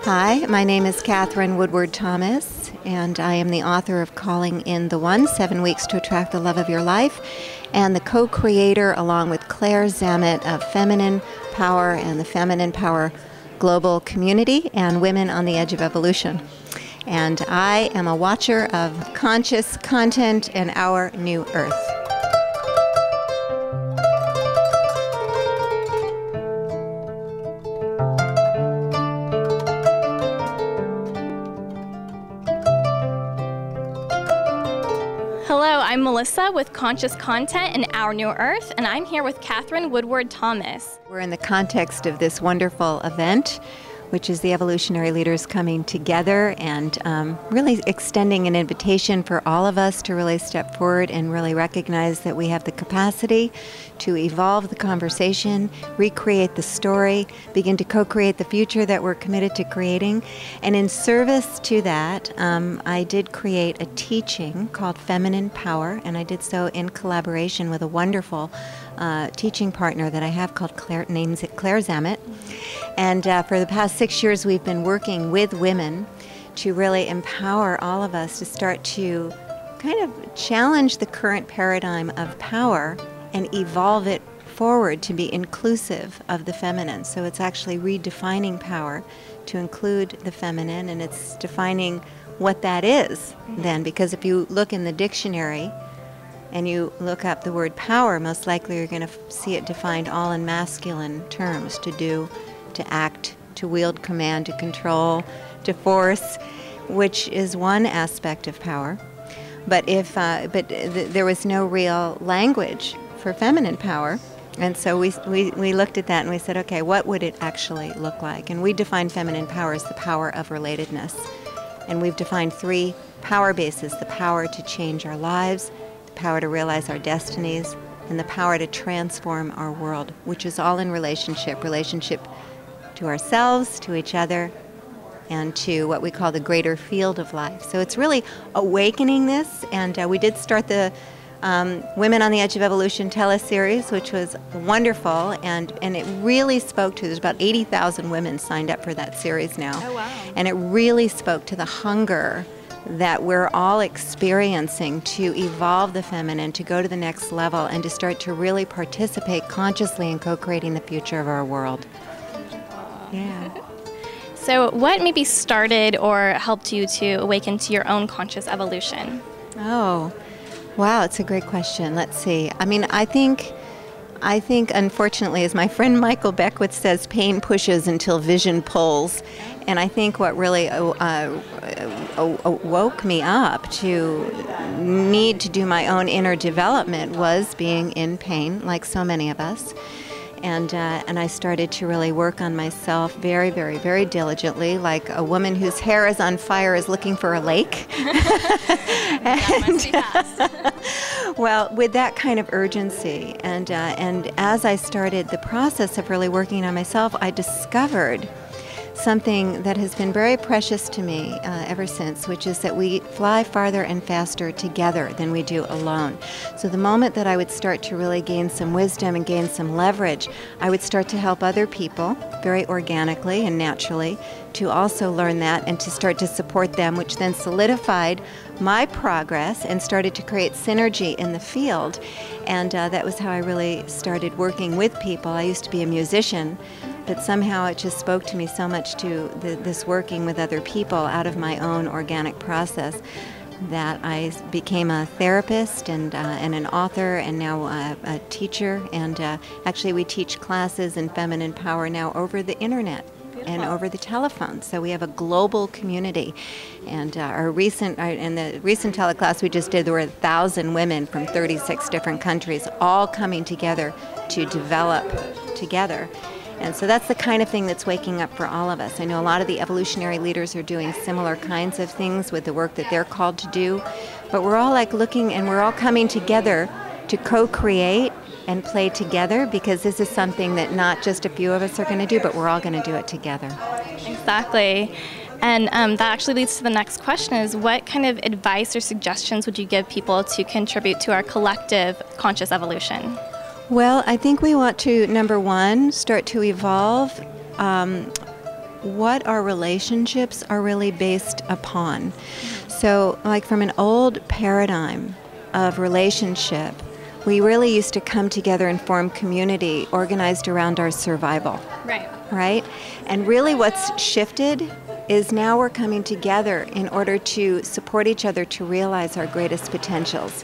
Hi, my name is Katherine Woodward Thomas, and I am the author of Calling in the One, 7 Weeks to Attract the Love of Your Life, and the co-creator, along with Claire Zammit, of Feminine Power and the Feminine Power Global Community and Women on the Edge of Evolution. And I am a watcher of conscious content and our new earth. Hello, I'm Melissa with Conscious Content and Our New Earth, and I'm here with Katherine Woodward Thomas. We're in the context of this wonderful event, which is the Evolutionary Leaders coming together and really extending an invitation for all of us to really step forward and really recognize that we have the capacity to evolve the conversation, recreate the story, begin to co-create the future that we're committed to creating. And in service to that, I did create a teaching called Feminine Power, and I did so in collaboration with a wonderful teaching partner that I have called Claire Zammit. And for the past 6 years, we've been working with women to really empower all of us to start to kind of challenge the current paradigm of power and evolve it forward to be inclusive of the feminine. So it's actually redefining power to include the feminine, and it's defining what that is then, because if you look in the dictionary and you look up the word power, most likely you're going to see it defined all in masculine terms: to do, to act, to wield command, to control, to force, which is one aspect of power. But there was no real language for feminine power, and so we looked at that and we said, okay, what would it actually look like? And we define feminine power as the power of relatedness. And we've defined 3 power bases: the power to change our lives, the power to realize our destinies, and the power to transform our world, which is all in relationship to ourselves, to each other, and to what we call the greater field of life. So it's really awakening this, and we did start the Women on the Edge of Evolution teleseries, which was wonderful, and it really spoke to, there's about 80,000 women signed up for that series now. Oh, wow. And it really spoke to the hunger that we're all experiencing to evolve the feminine, to go to the next level, and to start to really participate consciously in co-creating the future of our world. Yeah. So what maybe started or helped you to awaken to your own conscious evolution? Oh, wow, it's a great question. Let's see. I mean, I think unfortunately, as my friend Michael Beckwith says, pain pushes until vision pulls. And I think what really woke me up to need to do my own inner development was being in pain, like so many of us. And I started to really work on myself very, very, very diligently, like a woman whose hair is on fire is looking for a lake. That must be fast. Well, with that kind of urgency, and as I started the process of really working on myself, I discovered something that has been very precious to me ever since, which is that we fly farther and faster together than we do alone. So the moment that I would start to really gain some wisdom and gain some leverage, I would start to help other people very organically and naturally to also learn that and to start to support them, which then solidified my progress and started to create synergy in the field. And that was how I really started working with people. I used to be a musician, but somehow it just spoke to me so much to this working with other people out of my own organic process that I became a therapist and an author, and now a teacher. And actually we teach classes in feminine power now over the internet. Beautiful. And over the telephone. So we have a global community. And the recent teleclass we just did, there were 1,000 women from 36 different countries all coming together to develop together. And so that's the kind of thing that's waking up for all of us. I know a lot of the evolutionary leaders are doing similar kinds of things with the work that they're called to do, but we're all like looking, and we're all coming together to co-create and play together, because this is something that not just a few of us are going to do, but we're all going to do it together. Exactly. And that actually leads to the next question: is what kind of advice or suggestions would you give people to contribute to our collective conscious evolution? Well, I think we want to, number one, start to evolve what our relationships are really based upon. So, like from an old paradigm of relationship, we really used to come together and form community organized around our survival. Right? And really what's shifted is now we're coming together in order to support each other to realize our greatest potentials,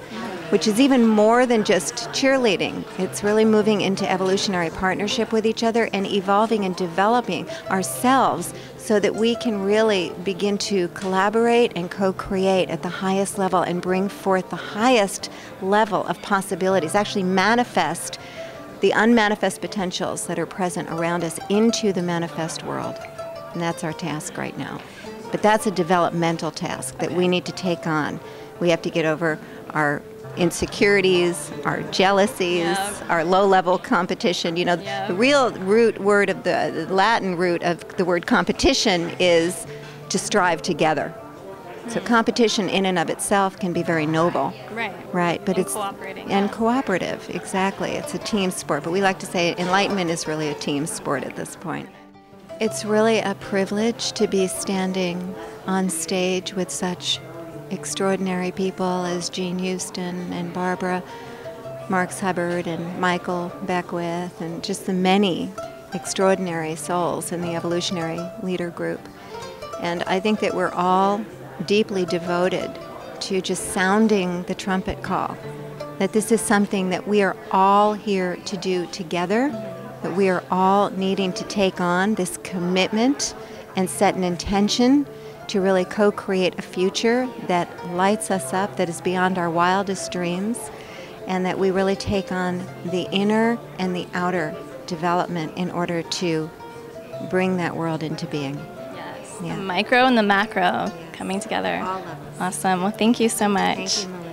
which is even more than just cheerleading. It's really moving into evolutionary partnership with each other and evolving and developing ourselves so that we can really begin to collaborate and co-create at the highest level and bring forth the highest level of possibilities, actually manifest the unmanifest potentials that are present around us into the manifest world. And that's our task right now. But that's a developmental task that we need to take on. We have to get over our insecurities, our jealousies, our low-level competition. You know, the real root word of the Latin root of the word competition is to strive together. So competition in and of itself can be very noble. Right, but it's cooperating. And cooperative, exactly. It's a team sport, but we like to say enlightenment is really a team sport at this point. It's really a privilege to be standing on stage with such extraordinary people as Jean Houston and Barbara Marx Hubbard and Michael Beckwith and just the many extraordinary souls in the Evolutionary Leader group. And I think that we're all deeply devoted to just sounding the trumpet call, that this is something that we are all here to do together, that we are all needing to take on this commitment and set an intention to really co-create a future that lights us up, that is beyond our wildest dreams, and that we really take on the inner and the outer development in order to bring that world into being. The micro and the macro coming together. All of us. Awesome. Well, thank you so much. Thank you, Melissa.